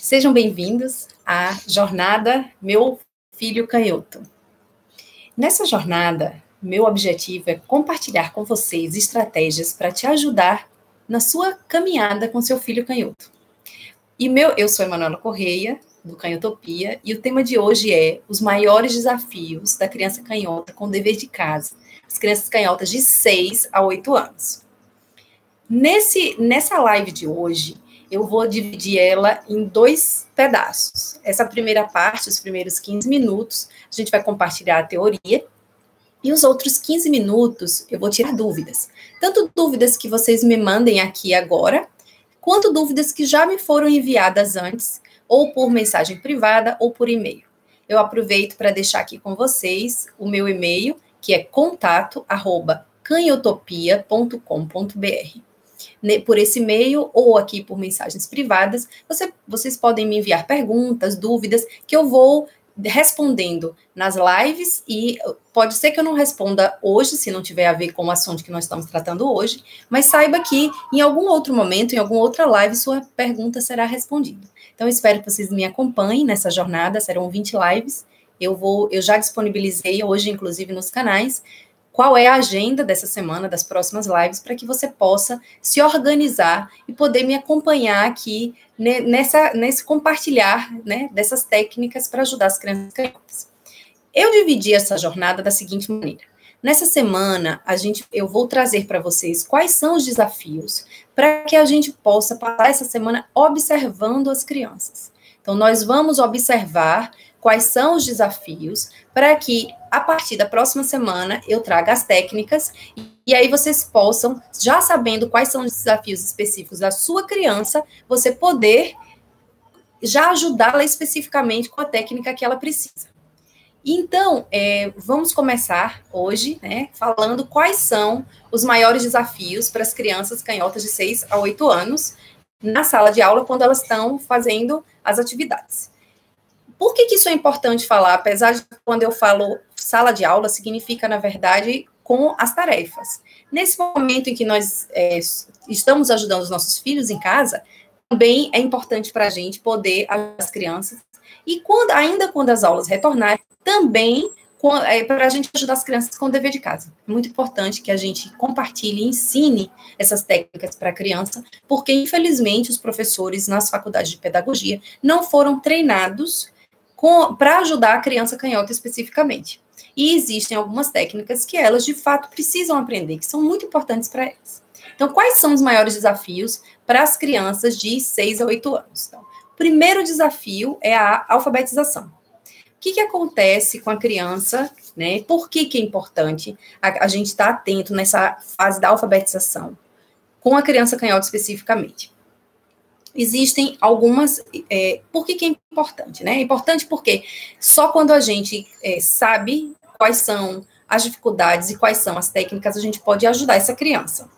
Sejam bem-vindos à jornada Meu Filho Canhoto. Nessa jornada, meu objetivo é compartilhar com vocês estratégias para te ajudar na sua caminhada com seu filho canhoto. Eu sou Emanuela Correia, do Canhotopia, e o tema de hoje é os maiores desafios da criança canhota com dever de casa, as crianças canhotas de 6 a 8 anos. Nessa live de hoje, eu vou dividir ela em 2 pedaços. Essa primeira parte, os primeiros 15 minutos, a gente vai compartilhar a teoria, e os outros 15 minutos eu vou tirar dúvidas. Tanto dúvidas que vocês me mandem aqui agora, quanto dúvidas que já me foram enviadas antes, ou por mensagem privada, ou por e-mail. Eu aproveito para deixar aqui com vocês o meu e-mail, que é contato@canhotopia.com.br. Por esse e-mail ou aqui por mensagens privadas, vocês podem me enviar perguntas, dúvidas, que eu vou respondendo nas lives, e pode ser que eu não responda hoje, se não tiver a ver com o assunto que nós estamos tratando hoje, mas saiba que em algum outro momento, em alguma outra live, sua pergunta será respondida. Então, eu espero que vocês me acompanhem nessa jornada, serão 20 lives, eu já disponibilizei hoje, inclusive, nos canais, qual é a agenda dessa semana, das próximas lives, para que você possa se organizar e poder me acompanhar aqui nesse compartilhar, né, dessas técnicas para ajudar as crianças canhotas. Eu dividi essa jornada da seguinte maneira. Nessa semana, eu vou trazer para vocês quais são os desafios para que a gente possa passar essa semana observando as crianças. Então, nós vamos observar quais são os desafios para que, a partir da próxima semana, eu traga as técnicas e aí vocês possam, já sabendo quais são os desafios específicos da sua criança, você poder já ajudá-la especificamente com a técnica que ela precisa. Então, vamos começar hoje, né, falando quais são os maiores desafios para as crianças canhotas de 6 a 8 anos na sala de aula, quando elas estão fazendo as atividades. Por que isso é importante falar? Apesar de quando eu falo sala de aula, significa, na verdade, com as tarefas. Nesse momento em que nós estamos ajudando os nossos filhos em casa, também é importante para a gente poder ajudar as crianças. E ainda quando as aulas retornarem, também para a gente ajudar as crianças com o dever de casa. É muito importante que a gente compartilhe e ensine essas técnicas para a criança, porque, infelizmente, os professores nas faculdades de pedagogia não foram treinados para ajudar a criança canhota especificamente. E existem algumas técnicas que elas, de fato, precisam aprender, que são muito importantes para elas. Então, quais são os maiores desafios para as crianças de 6 a 8 anos? Então, o primeiro desafio é a alfabetização. O que acontece com a criança, né? Por que é importante a gente estar atento nessa fase da alfabetização com a criança canhota especificamente? Existem algumas... por que é importante, né? É importante porque só quando a gente sabe quais são as dificuldades e quais são as técnicas, a gente pode ajudar essa criança.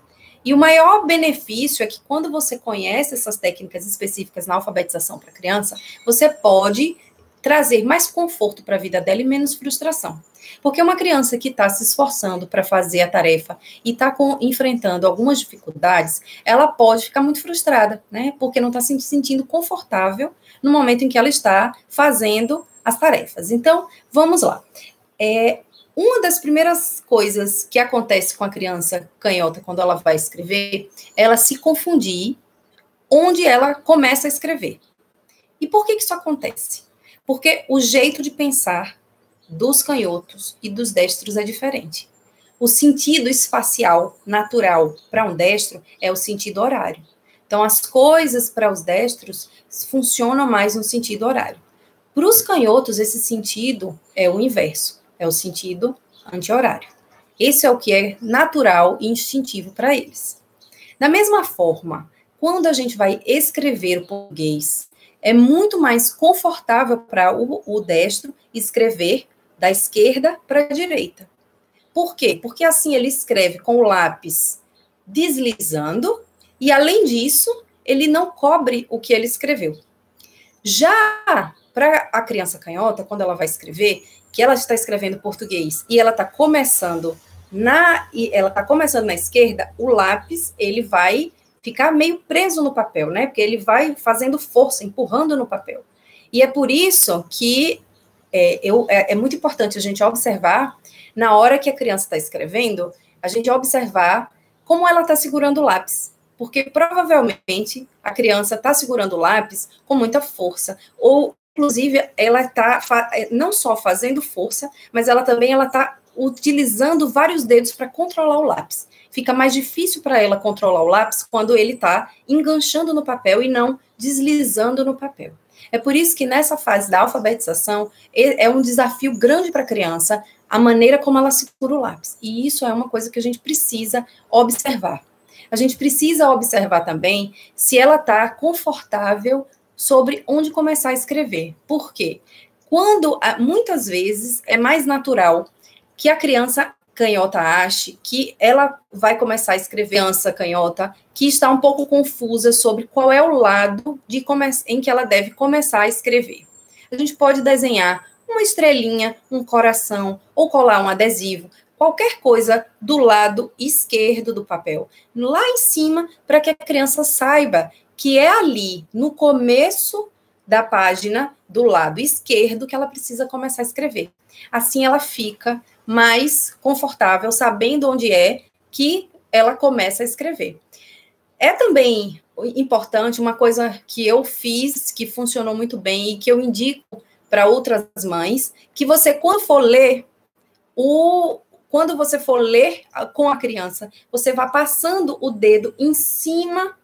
E o maior benefício é que quando você conhece essas técnicas específicas na alfabetização para a criança, você pode trazer mais conforto para a vida dela e menos frustração. Porque uma criança que está se esforçando para fazer a tarefa e está enfrentando algumas dificuldades, ela pode ficar muito frustrada, né? Porque não está se sentindo confortável no momento em que ela está fazendo as tarefas. Então, vamos lá. Uma das primeiras coisas que acontece com a criança canhota quando ela vai escrever, ela se confundir onde ela começa a escrever. E por que isso acontece? Porque o jeito de pensar dos canhotos e dos destros é diferente. O sentido espacial natural para um destro é o sentido horário. Então, as coisas para os destros funcionam mais no sentido horário. Para os canhotos, esse sentido é o inverso, é o sentido anti-horário. Esse é o que é natural e instintivo para eles. Da mesma forma, quando a gente vai escrever o português, é muito mais confortável para o destro escrever da esquerda para a direita. Por quê? Porque assim ele escreve com o lápis deslizando e, além disso, ele não cobre o que ele escreveu. Já para a criança canhota, quando ela vai escrever, que ela está escrevendo português e ela está começando na esquerda, o lápis ele vai ficar meio preso no papel, né? Porque ele vai fazendo força, empurrando no papel. E é por isso que é muito importante a gente observar, na hora que a criança está escrevendo, a gente observar como ela está segurando o lápis. Porque provavelmente a criança está segurando o lápis com muita força, ou inclusive ela está não só fazendo força, mas ela também está utilizando vários dedos para controlar o lápis. Fica mais difícil para ela controlar o lápis quando ele está enganchando no papel e não deslizando no papel. É por isso que nessa fase da alfabetização é um desafio grande para a criança a maneira como ela segura o lápis. E isso é uma coisa que a gente precisa observar. A gente precisa observar também se ela está confortável sobre onde começar a escrever. Por quê? Quando, muitas vezes, é mais natural que a criança canhota ache que ela vai começar a escrever, criança canhota, que está um pouco confusa sobre qual é o lado em que ela deve começar a escrever. A gente pode desenhar uma estrelinha, um coração, ou colar um adesivo, qualquer coisa do lado esquerdo do papel, lá em cima, para que a criança saiba que é ali, no começo da página, do lado esquerdo, que ela precisa começar a escrever. Assim ela fica mais confortável, sabendo onde é que ela começa a escrever. É também importante, uma coisa que eu fiz, que funcionou muito bem e que eu indico para outras mães, que você, quando for ler com a criança, você vai passando o dedo em cima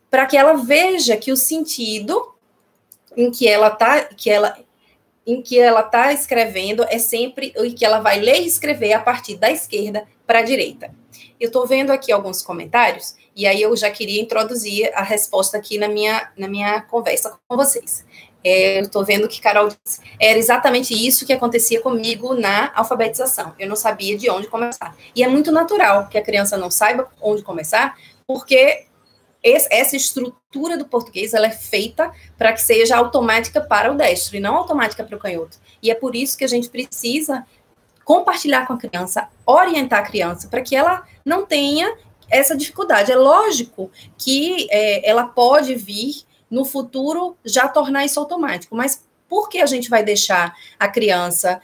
para que ela veja que o sentido em que ela está escrevendo é sempre o que ela vai ler e escrever a partir da esquerda para a direita. Eu estou vendo aqui alguns comentários, e aí eu já queria introduzir a resposta aqui na minha conversa com vocês. Eu estou vendo que Carol disse, era exatamente isso que acontecia comigo na alfabetização. Eu não sabia de onde começar. E é muito natural que a criança não saiba onde começar, porque essa estrutura do português ela é feita para que seja automática para o destro e não automática para o canhoto. E é por isso que a gente precisa compartilhar com a criança, orientar a criança, para que ela não tenha essa dificuldade. É lógico que ela pode vir, no futuro, já tornar isso automático, mas por que a gente vai deixar a criança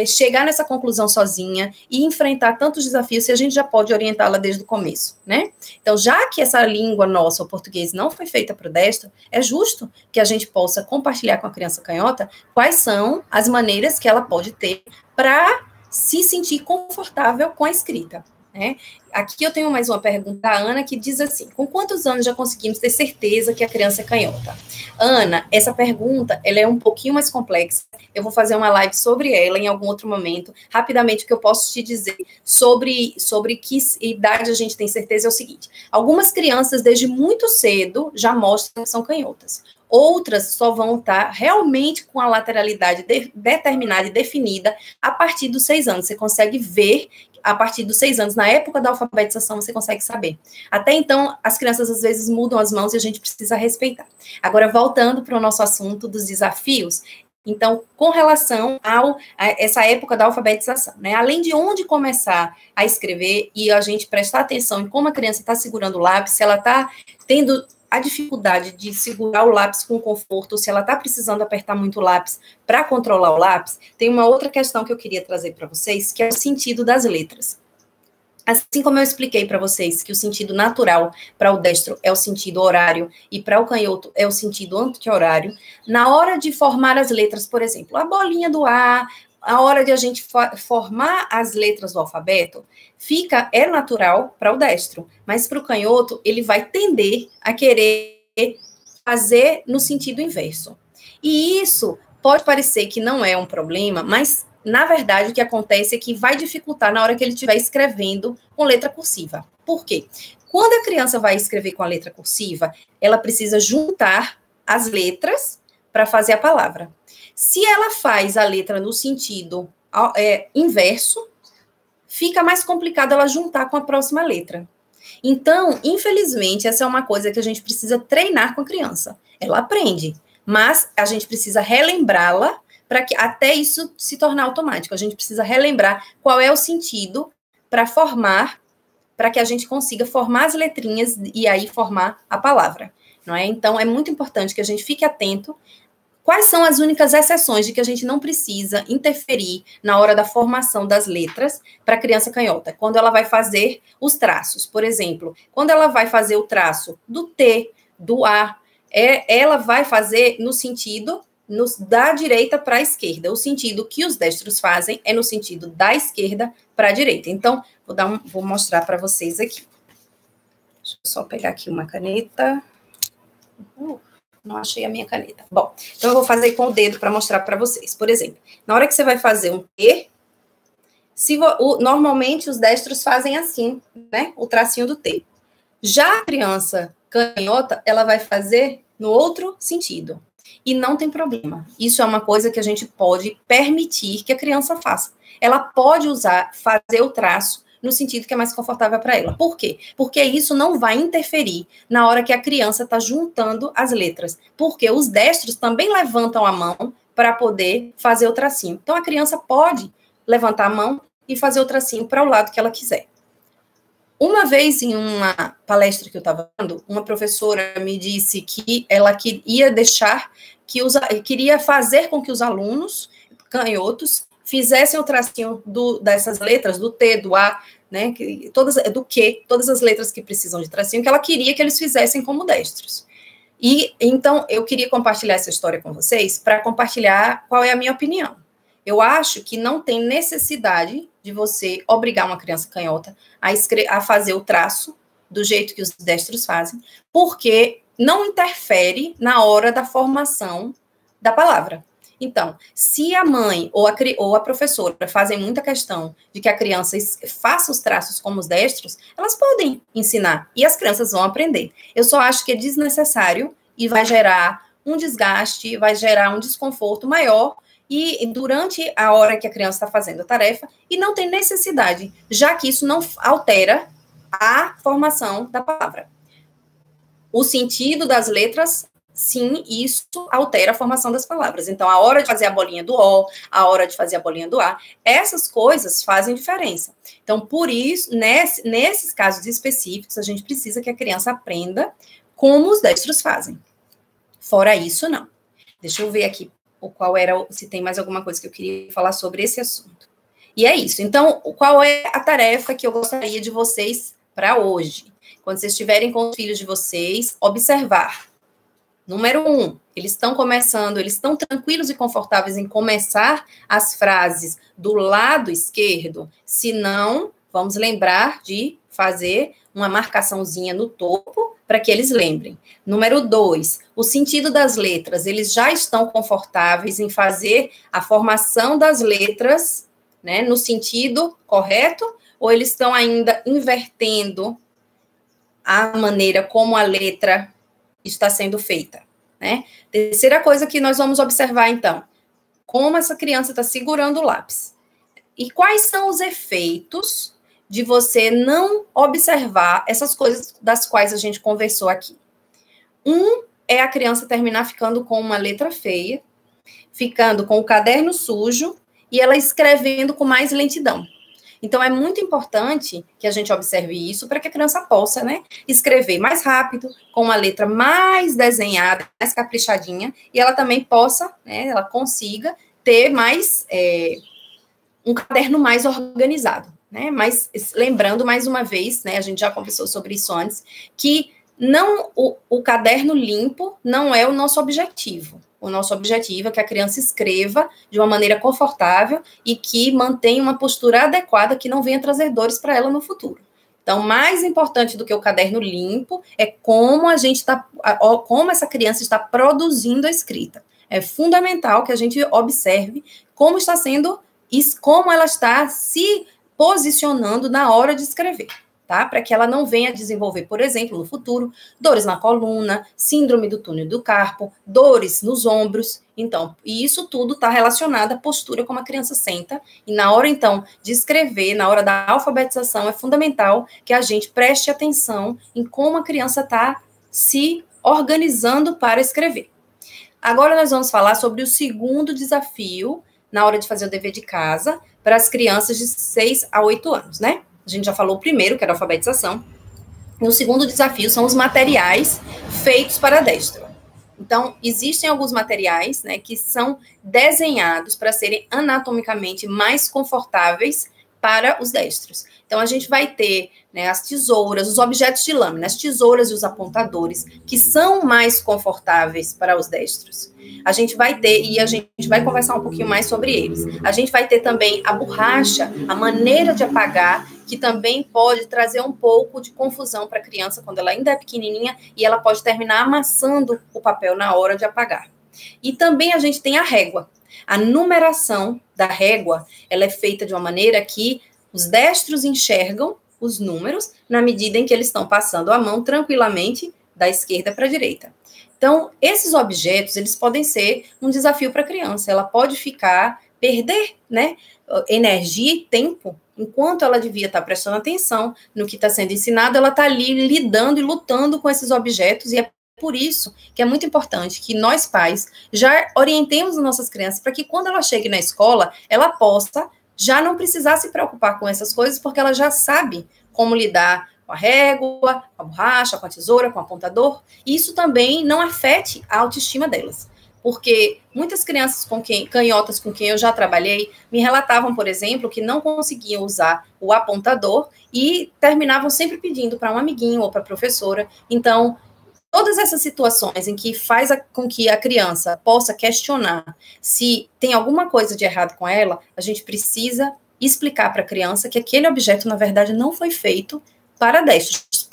chegar nessa conclusão sozinha e enfrentar tantos desafios se a gente já pode orientá-la desde o começo, né? Então, já que essa língua nossa, o português, não foi feita para o destro, é justo que a gente possa compartilhar com a criança canhota quais são as maneiras que ela pode ter para se sentir confortável com a escrita, né? Aqui eu tenho mais uma pergunta da Ana, que diz assim, com quantos anos já conseguimos ter certeza que a criança é canhota? Ana, essa pergunta, ela é um pouquinho mais complexa, eu vou fazer uma live sobre ela em algum outro momento. Rapidamente, o que eu posso te dizer sobre que idade a gente tem certeza é o seguinte, algumas crianças, desde muito cedo, já mostram que são canhotas. Outras só vão estar realmente com a lateralidade determinada e definida a partir dos 6 anos. Você consegue ver a partir dos 6 anos, na época da alfabetização, você consegue saber. Até então, as crianças às vezes mudam as mãos e a gente precisa respeitar. Agora, voltando para o nosso assunto dos desafios, então, com relação a essa época da alfabetização, né? Além de onde começar a escrever e a gente prestar atenção em como a criança está segurando o lápis, se ela está tendo a dificuldade de segurar o lápis com conforto, ou se ela está precisando apertar muito o lápis para controlar o lápis, tem uma outra questão que eu queria trazer para vocês, que é o sentido das letras. Assim como eu expliquei para vocês que o sentido natural para o destro é o sentido horário e para o canhoto é o sentido anti-horário, na hora de formar as letras, por exemplo, a bolinha do A, a hora de a gente formar as letras do alfabeto, é natural para o destro, mas para o canhoto ele vai tender a querer fazer no sentido inverso. E isso pode parecer que não é um problema, mas na verdade o que acontece é que vai dificultar na hora que ele estiver escrevendo com letra cursiva. Por quê? Quando a criança vai escrever com a letra cursiva, ela precisa juntar as letras para fazer a palavra. Se ela faz a letra no sentido inverso, fica mais complicado ela juntar com a próxima letra. Então, infelizmente, essa é uma coisa que a gente precisa treinar com a criança. Ela aprende, mas a gente precisa relembrá-la para que até isso se tornar automático. A gente precisa relembrar qual é o sentido para formar para que a gente consiga formar as letrinhas e aí formar a palavra, não é? Então, é muito importante que a gente fique atento. Quais são as únicas exceções de que a gente não precisa interferir na hora da formação das letras para a criança canhota? Quando ela vai fazer os traços, por exemplo, quando ela vai fazer o traço do T, do A, ela vai fazer no sentido da direita para a esquerda. O sentido que os destros fazem é no sentido da esquerda para a direita. Então, vou mostrar para vocês aqui. Deixa eu só pegar aqui uma caneta. Não achei a minha caneta. Bom, então eu vou fazer com o dedo para mostrar para vocês. Por exemplo, na hora que você vai fazer um T, normalmente os destros fazem assim, né? O tracinho do T. Já a criança canhota, ela vai fazer no outro sentido. E não tem problema. Isso é uma coisa que a gente pode permitir que a criança faça. Ela pode fazer o traço no sentido que é mais confortável para ela. Por quê? Porque isso não vai interferir na hora que a criança está juntando as letras. Porque os destros também levantam a mão para poder fazer o tracinho. Então, a criança pode levantar a mão e fazer o tracinho para o lado que ela quiser. Uma vez, em uma palestra que eu estava dando, uma professora me disse que ela queria fazer com que os alunos canhotos fizessem o tracinho dessas letras, do T, do A, né, do Q, todas as letras que precisam de tracinho, que ela queria que eles fizessem como destros. E, então, eu queria compartilhar essa história com vocês para compartilhar qual é a minha opinião. Eu acho que não tem necessidade de você obrigar uma criança canhota a fazer o traço do jeito que os destros fazem, porque não interfere na hora da formação da palavra. Então, se a mãe ou a professora fazem muita questão de que a criança faça os traços como os destros, elas podem ensinar e as crianças vão aprender. Eu só acho que é desnecessário e vai gerar um desgaste, vai gerar um desconforto maior e durante a hora que a criança está fazendo a tarefa, e não tem necessidade, já que isso não altera a formação da palavra. O sentido das letras, sim, isso altera a formação das palavras. Então, a hora de fazer a bolinha do O, a hora de fazer a bolinha do A, essas coisas fazem diferença. Então, por isso, nesses casos específicos, a gente precisa que a criança aprenda como os destros fazem. Fora isso, não. Deixa eu ver aqui se tem mais alguma coisa que eu queria falar sobre esse assunto. E é isso. Então, qual é a tarefa que eu gostaria de vocês para hoje? Quando vocês estiverem com os filhos de vocês, observar. Número 1, eles estão começando, eles estão tranquilos e confortáveis em começar as frases do lado esquerdo? Se não, vamos lembrar de fazer uma marcaçãozinha no topo para que eles lembrem. Número 2, o sentido das letras. Eles já estão confortáveis em fazer a formação das letras, né, no sentido correto? Ou eles estão ainda invertendo a maneira como a letra está sendo feita, né? Terceira coisa que nós vamos observar, então, como essa criança está segurando o lápis. E quais são os efeitos de você não observar essas coisas das quais a gente conversou aqui. É a criança terminar ficando com uma letra feia, ficando com o caderno sujo e ela escrevendo com mais lentidão. Então, é muito importante que a gente observe isso para que a criança possa, né, escrever mais rápido, com uma letra mais desenhada, mais caprichadinha, e ela também possa, né, ela consiga ter um caderno mais organizado, né? Mas lembrando, mais uma vez, né, a gente já conversou sobre isso antes, que o caderno limpo não é o nosso objetivo. O nosso objetivo é que a criança escreva de uma maneira confortável e que mantenha uma postura adequada que não venha trazer dores para ela no futuro. Então, mais importante do que o caderno limpo é como como essa criança está produzindo a escrita. É fundamental que a gente observe como ela está se posicionando na hora de escrever, tá? Para que ela não venha desenvolver, por exemplo, no futuro, dores na coluna, síndrome do túnel do carpo, dores nos ombros. Então, e isso tudo está relacionado à postura como a criança senta. E na hora, então, de escrever, na hora da alfabetização, é fundamental que a gente preste atenção em como a criança está se organizando para escrever. Agora nós vamos falar sobre o segundo desafio na hora de fazer o dever de casa para as crianças de 6 a 8 anos, né? A gente já falou o primeiro, que era a alfabetização. E o segundo desafio são os materiais feitos para destro. Então, existem alguns materiais, né, que são desenhados para serem anatomicamente mais confortáveis para os destros. Então, a gente vai ter, né, as tesouras, os objetos de lâmina, as tesouras e os apontadores, que são mais confortáveis para os destros. A gente vai ter, e a gente vai conversar um pouquinho mais sobre eles. A gente vai ter também a borracha, a maneira de apagar, que também pode trazer um pouco de confusão para a criança quando ela ainda é pequenininha e ela pode terminar amassando o papel na hora de apagar. E também a gente tem a régua. A numeração da régua, ela é feita de uma maneira que os destros enxergam os números na medida em que eles estão passando a mão tranquilamente da esquerda para a direita. Então, esses objetos, eles podem ser um desafio para a criança. Ela pode perder, né, energia e tempo, enquanto ela devia estar prestando atenção no que está sendo ensinado, ela está ali lidando e lutando com esses objetos, e é por isso que é muito importante que nós, pais, já orientemos as nossas crianças para que quando ela chegue na escola, ela possa já não precisar se preocupar com essas coisas, porque ela já sabe como lidar com a régua, com a borracha, com a tesoura, com o apontador, e isso também não afete a autoestima delas. Porque muitas crianças canhotas com quem eu já trabalhei, me relatavam, por exemplo, que não conseguiam usar o apontador e terminavam sempre pedindo para um amiguinho ou para a professora. Então, todas essas situações em que faz com que a criança possa questionar se tem alguma coisa de errado com ela, a gente precisa explicar para a criança que aquele objeto, na verdade, não foi feito para destros,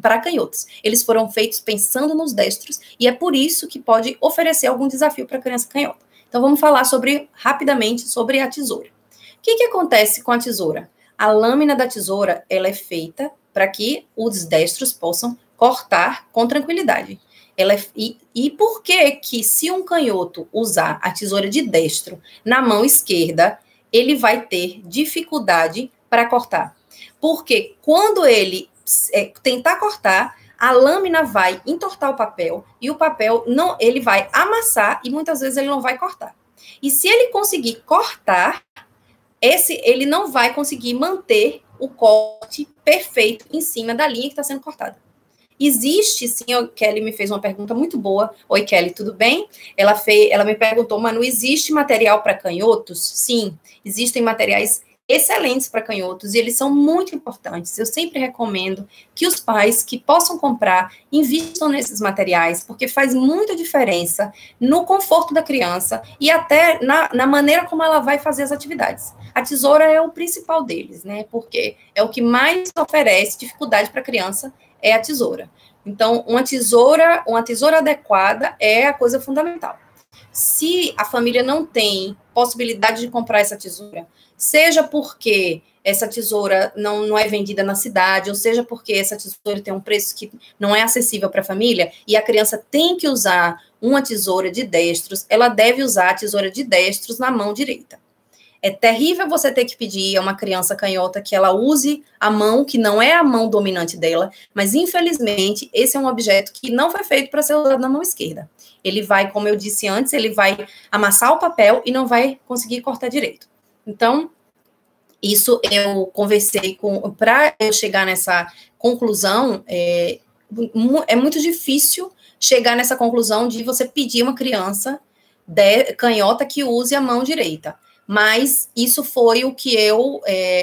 para canhotos. Eles foram feitos pensando nos destros, e é por isso que pode oferecer algum desafio para a criança canhota. Então, vamos falar rapidamente sobre a tesoura. O que acontece com a tesoura? A lâmina da tesoura, ela é feita para que os destros possam cortar com tranquilidade. E por que se um canhoto usar a tesoura de destro na mão esquerda, ele vai ter dificuldade para cortar? Porque quando ele tentar cortar, a lâmina vai entortar o papel e o papel não, ele vai amassar e muitas vezes ele não vai cortar. E se ele conseguir cortar, ele não vai conseguir manter o corte perfeito em cima da linha que está sendo cortada. Existe, sim, a Kelly me fez uma pergunta muito boa. Oi, Kelly, tudo bem? Ela me perguntou, Manu, existe material para canhotos? Sim, existem materiais excelentes para canhotos, e eles são muito importantes. Eu sempre recomendo que os pais que possam comprar, invistam nesses materiais, porque faz muita diferença no conforto da criança e até na maneira como ela vai fazer as atividades. A tesoura é o principal deles, né? Porque é o que mais oferece dificuldade para a criança, é a tesoura. Então, uma tesoura adequada é a coisa fundamental. Se a família não tem possibilidade de comprar essa tesoura, seja porque essa tesoura não é vendida na cidade, ou seja porque essa tesoura tem um preço que não é acessível para a família, e a criança tem que usar uma tesoura de destros, ela deve usar a tesoura de destros na mão direita. É terrível você ter que pedir a uma criança canhota que ela use a mão, que não é a mão dominante dela, mas infelizmente esse é um objeto que não foi feito para ser usado na mão esquerda. Ele vai, como eu disse antes, ele vai amassar o papel e não vai conseguir cortar direito. Então, isso eu conversei para eu chegar nessa conclusão, é muito difícil chegar nessa conclusão de você pedir uma criança canhota que use a mão direita. Mas isso foi o que eu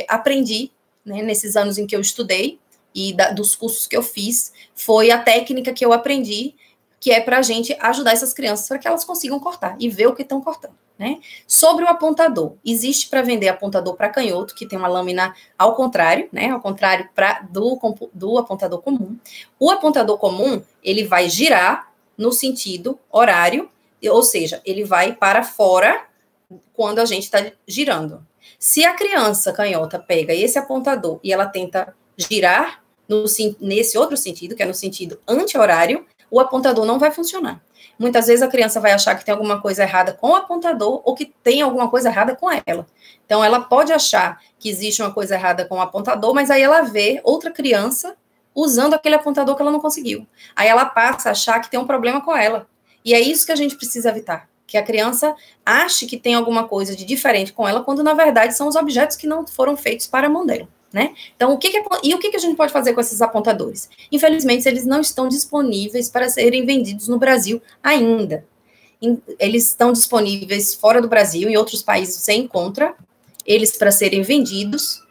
aprendi, né, nesses anos em que eu estudei e dos cursos que eu fiz, foi a técnica que eu aprendi, que é para a gente ajudar essas crianças para que elas consigam cortar e ver o que estão cortando, né? Sobre o apontador, existe para vender apontador para canhoto, que tem uma lâmina ao contrário, né? Ao contrário do apontador comum. O apontador comum, ele vai girar no sentido horário, ou seja, ele vai para fora quando a gente está girando. Se a criança canhota pega esse apontador e ela tenta girar nesse outro sentido, que é no sentido anti-horário, o apontador não vai funcionar. Muitas vezes a criança vai achar que tem alguma coisa errada com o apontador ou que tem alguma coisa errada com ela. Então, ela pode achar que existe uma coisa errada com o apontador, mas aí ela vê outra criança usando aquele apontador que ela não conseguiu. Aí ela passa a achar que tem um problema com ela. E é isso que a gente precisa evitar. Que a criança ache que tem alguma coisa de diferente com ela, quando, na verdade, são os objetos que não foram feitos para a mão dela. né? Então, o que a gente pode fazer com esses apontadores? Infelizmente, eles não estão disponíveis para serem vendidos no Brasil ainda. Eles estão disponíveis fora do Brasil, em outros países você encontra eles para serem vendidos,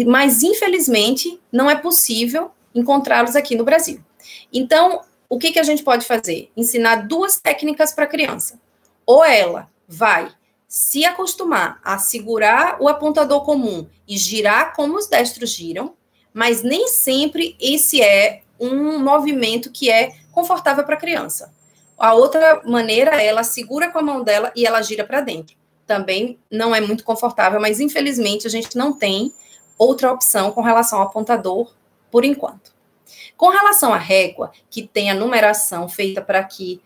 mas infelizmente não é possível encontrá-los aqui no Brasil. Então, o que a gente pode fazer? Ensinar duas técnicas para a criança. Ou ela vai se acostumar a segurar o apontador comum e girar como os destros giram, mas nem sempre esse é um movimento que é confortável para a criança. A outra maneira, ela segura com a mão dela e ela gira para dentro. Também não é muito confortável, mas infelizmente a gente não tem outra opção com relação ao apontador por enquanto. Com relação à régua, que tem a numeração feita para que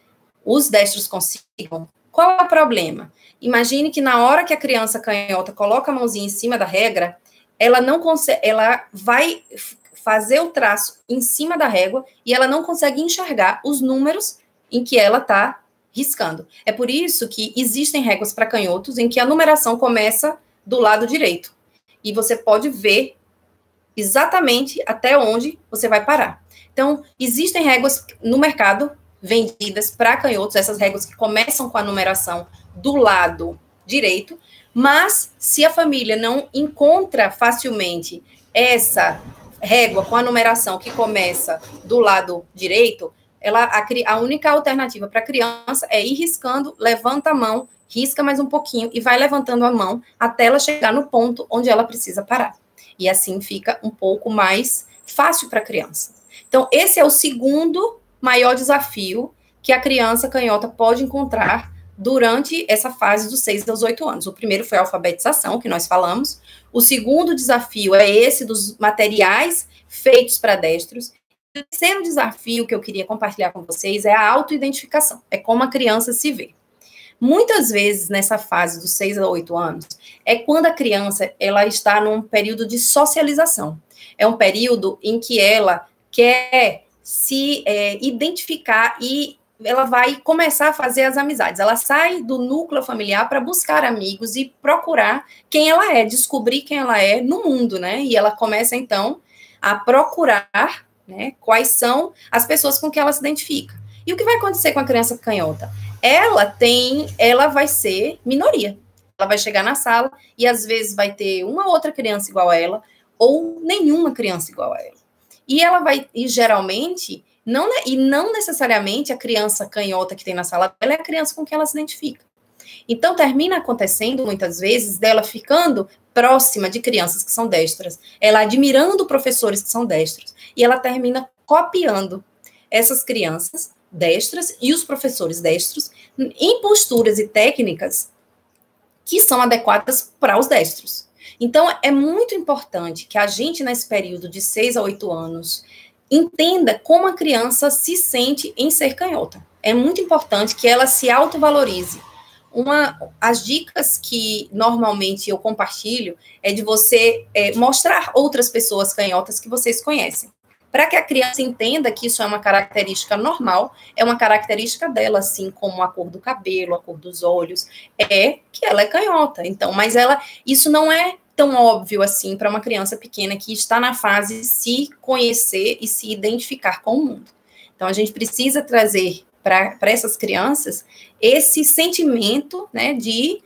os destros consigam, qual é o problema? Imagine que na hora que a criança canhota coloca a mãozinha em cima da régua, ela não consegue, ela vai fazer o traço em cima da régua e ela não consegue enxergar os números em que ela está riscando. É por isso que existem réguas para canhotos em que a numeração começa do lado direito. E você pode ver exatamente até onde você vai parar. Então, existem réguas no mercado vendidas para canhotos, essas réguas que começam com a numeração do lado direito, mas se a família não encontra facilmente essa régua com a numeração que começa do lado direito, a única alternativa para a criança é ir riscando, levanta a mão, risca mais um pouquinho e vai levantando a mão até ela chegar no ponto onde ela precisa parar. E assim fica um pouco mais fácil para a criança. Então, esse é o segundo maior desafio que a criança canhota pode encontrar durante essa fase dos 6 aos 8 anos. O primeiro foi a alfabetização, que nós falamos. O segundo desafio é esse dos materiais feitos para destros. O terceiro desafio que eu queria compartilhar com vocês é a autoidentificação. É como a criança se vê. Muitas vezes, nessa fase dos 6 a 8 anos, é quando a criança ela está num período de socialização. É um período em que ela quer se identificar e ela vai começar a fazer as amizades. Ela sai do núcleo familiar para buscar amigos e procurar quem ela é, descobrir quem ela é no mundo, né? E ela começa, então, a procurar, né, quais são as pessoas com que ela se identifica. E o que vai acontecer com a criança canhota? Ela vai ser minoria. Ela vai chegar na sala e, às vezes, vai ter uma outra criança igual a ela ou nenhuma criança igual a ela. E geralmente, não necessariamente a criança canhota que tem na sala dela é a criança com que ela se identifica. Então, termina acontecendo, muitas vezes, dela ficando próxima de crianças que são destras, ela admirando professores que são destros, e ela termina copiando essas crianças destras e os professores destros em posturas e técnicas que são adequadas para os destros. Então, é muito importante que a gente, nesse período de 6 a 8 anos, entenda como a criança se sente em ser canhota. É muito importante que ela se autovalorize. As dicas que normalmente eu compartilho é de você mostrar outras pessoas canhotas que vocês conhecem, para que a criança entenda que isso é uma característica normal, é uma característica dela, assim como a cor do cabelo, a cor dos olhos, que ela é canhota. Então, mas isso não é tão óbvio assim para uma criança pequena que está na fase de se conhecer e se identificar com o mundo. Então, a gente precisa trazer para essas crianças esse sentimento, né, de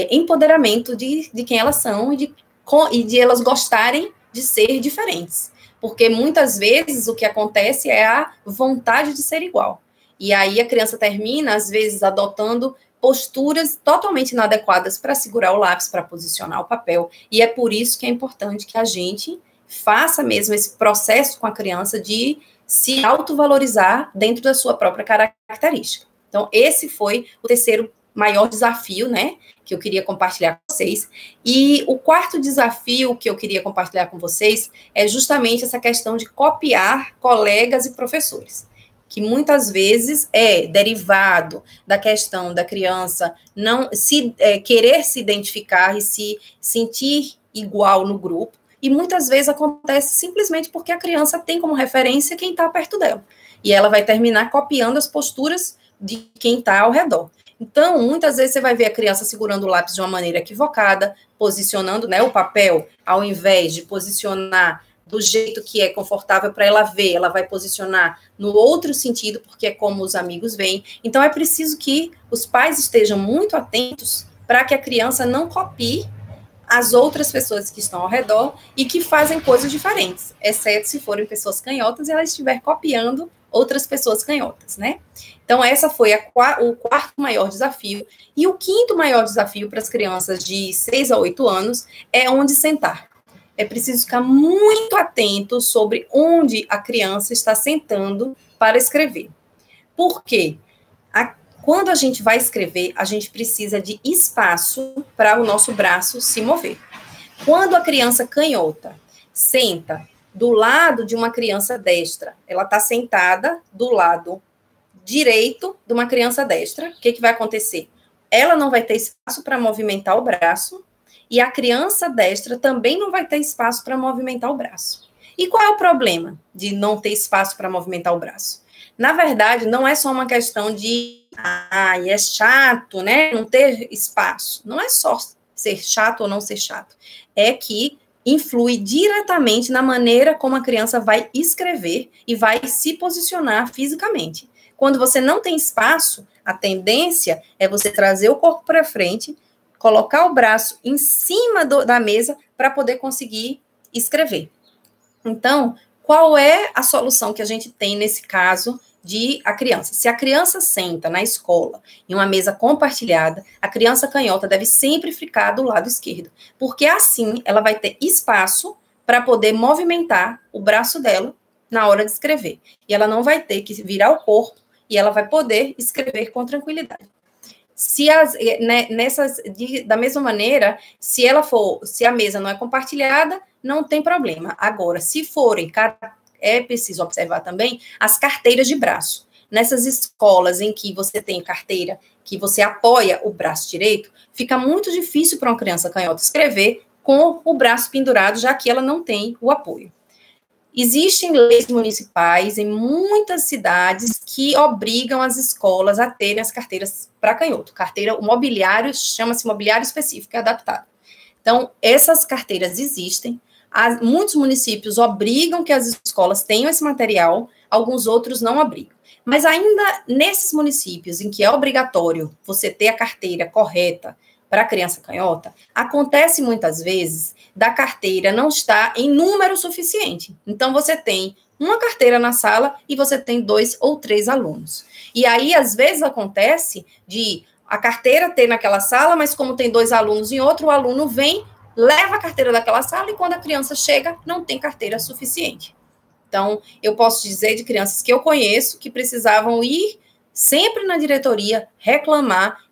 empoderamento de quem elas são e de elas gostarem de ser diferentes. Porque muitas vezes o que acontece é a vontade de ser igual. E aí a criança termina, às vezes, adotando posturas totalmente inadequadas para segurar o lápis, para posicionar o papel. E é por isso que é importante que a gente faça mesmo esse processo com a criança de se autovalorizar dentro da sua própria característica. Então, esse foi o terceiro maior desafio, né, que eu queria compartilhar com vocês. E o quarto desafio que eu queria compartilhar com vocês é justamente essa questão de copiar colegas e professores, que muitas vezes é derivado da questão da criança não querer se identificar e se sentir igual no grupo, e muitas vezes acontece simplesmente porque a criança tem como referência quem está perto dela, e ela vai terminar copiando as posturas de quem está ao redor. Então, muitas vezes você vai ver a criança segurando o lápis de uma maneira equivocada, posicionando, né, o papel, ao invés de posicionar do jeito que é confortável para ela ver, ela vai posicionar no outro sentido, porque é como os amigos veem. Então, é preciso que os pais estejam muito atentos para que a criança não copie as outras pessoas que estão ao redor e que fazem coisas diferentes, exceto se forem pessoas canhotas e ela estiver copiando outras pessoas canhotas, né? Então, essa foi o quarto maior desafio. E o quinto maior desafio para as crianças de 6 a 8 anos é onde sentar. É preciso ficar muito atento sobre onde a criança está sentando para escrever. Por quê? Quando a gente vai escrever, a gente precisa de espaço para o nosso braço se mover. Quando a criança canhota senta do lado de uma criança destra, ela está sentada do lado direito de uma criança destra, o que vai acontecer? Ela não vai ter espaço para movimentar o braço e a criança destra também não vai ter espaço para movimentar o braço. E qual é o problema de não ter espaço para movimentar o braço? Na verdade, não é só uma questão de é chato, né? Não ter espaço. Não é só ser chato ou não ser chato. É que influi diretamente na maneira como a criança vai escrever e vai se posicionar fisicamente. Quando você não tem espaço, a tendência é você trazer o corpo para frente, colocar o braço em cima da mesa para poder conseguir escrever. Então, qual é a solução que a gente tem nesse caso de a criança? Se a criança senta na escola em uma mesa compartilhada, a criança canhota deve sempre ficar do lado esquerdo, porque assim ela vai ter espaço para poder movimentar o braço dela na hora de escrever. E ela não vai ter que virar o corpo e ela vai poder escrever com tranquilidade. Da mesma maneira, se a mesa não é compartilhada, não tem problema. Agora, se forem, é preciso observar também as carteiras de braço. Nessas escolas em que você tem carteira, que você apoia o braço direito, fica muito difícil para uma criança canhota escrever com o braço pendurado, já que ela não tem o apoio. Existem leis municipais em muitas cidades que obrigam as escolas a terem as carteiras para canhoto. O mobiliário chama-se mobiliário específico, é adaptado. Então, essas carteiras existem. Muitos municípios obrigam que as escolas tenham esse material, alguns outros não obrigam. Mas ainda nesses municípios em que é obrigatório você ter a carteira correta para a criança canhota, acontece muitas vezes da carteira não estar em número suficiente. Então, você tem uma carteira na sala e você tem 2 ou 3 alunos. E aí, às vezes, acontece de a carteira ter naquela sala, mas como tem 2 alunos em outro, o aluno vem, leva a carteira daquela sala e quando a criança chega, não tem carteira suficiente. Então, eu posso dizer de crianças que eu conheço que precisavam ir sempre na diretoria, reclamar.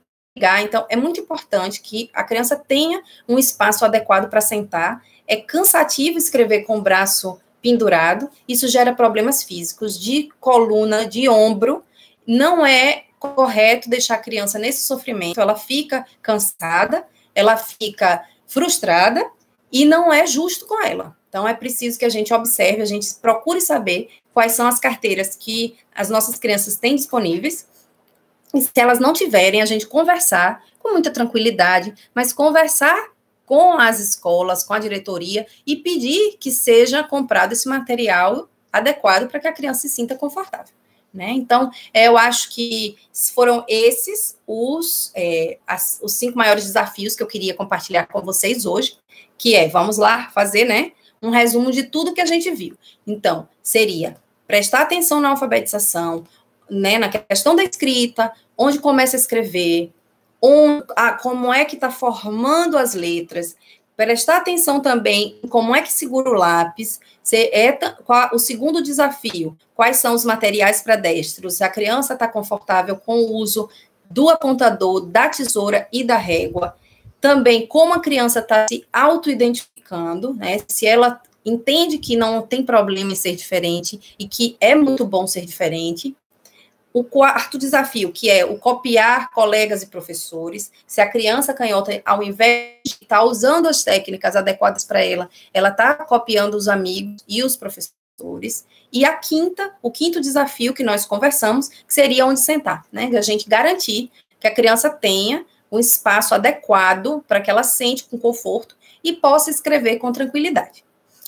Então, é muito importante que a criança tenha um espaço adequado para sentar. É cansativo escrever com o braço pendurado, isso gera problemas físicos de coluna, de ombro. Não é correto deixar a criança nesse sofrimento, ela fica cansada, ela fica frustrada e não é justo com ela. Então, é preciso que a gente observe, a gente procure saber quais são as carteiras que as nossas crianças têm disponíveis. E se elas não tiverem, a gente conversar com muita tranquilidade, mas conversar com as escolas, com a diretoria e pedir que seja comprado esse material adequado para que a criança se sinta confortável, né? Então, eu acho que foram esses os 5 maiores desafios que eu queria compartilhar com vocês hoje, que vamos lá fazer, né, um resumo de tudo que a gente viu. Então, seria prestar atenção na alfabetização, né, na questão da escrita, onde começa a escrever, como é que está formando as letras, prestar atenção também em como é que segura o lápis, o segundo desafio, quais são os materiais para destros, se a criança está confortável com o uso do apontador, da tesoura e da régua, também como a criança está se auto-identificando, né, se ela entende que não tem problema em ser diferente e que é muito bom ser diferente. O quarto desafio, que é o copiar colegas e professores. Se a criança canhota, ao invés de estar usando as técnicas adequadas para ela, ela está copiando os amigos e os professores. professores. E o quinto desafio que nós conversamos, que seria onde sentar, né? A gente garantir que a criança tenha um espaço adequado para que ela sente com conforto e possa escrever com tranquilidade.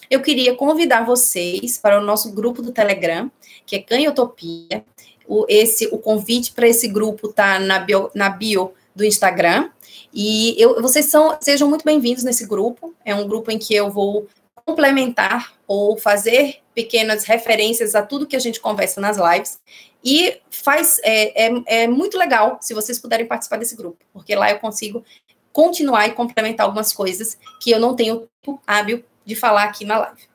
Eu queria convidar vocês para o nosso grupo do Telegram, que é Canhotopia. O convite para esse grupo está na bio do Instagram. E vocês sejam muito bem-vindos nesse grupo. É um grupo em que eu vou complementar ou fazer pequenas referências a tudo que a gente conversa nas lives. E é muito legal se vocês puderem participar desse grupo, porque lá eu consigo continuar e complementar algumas coisas que eu não tenho tempo hábil de falar aqui na live.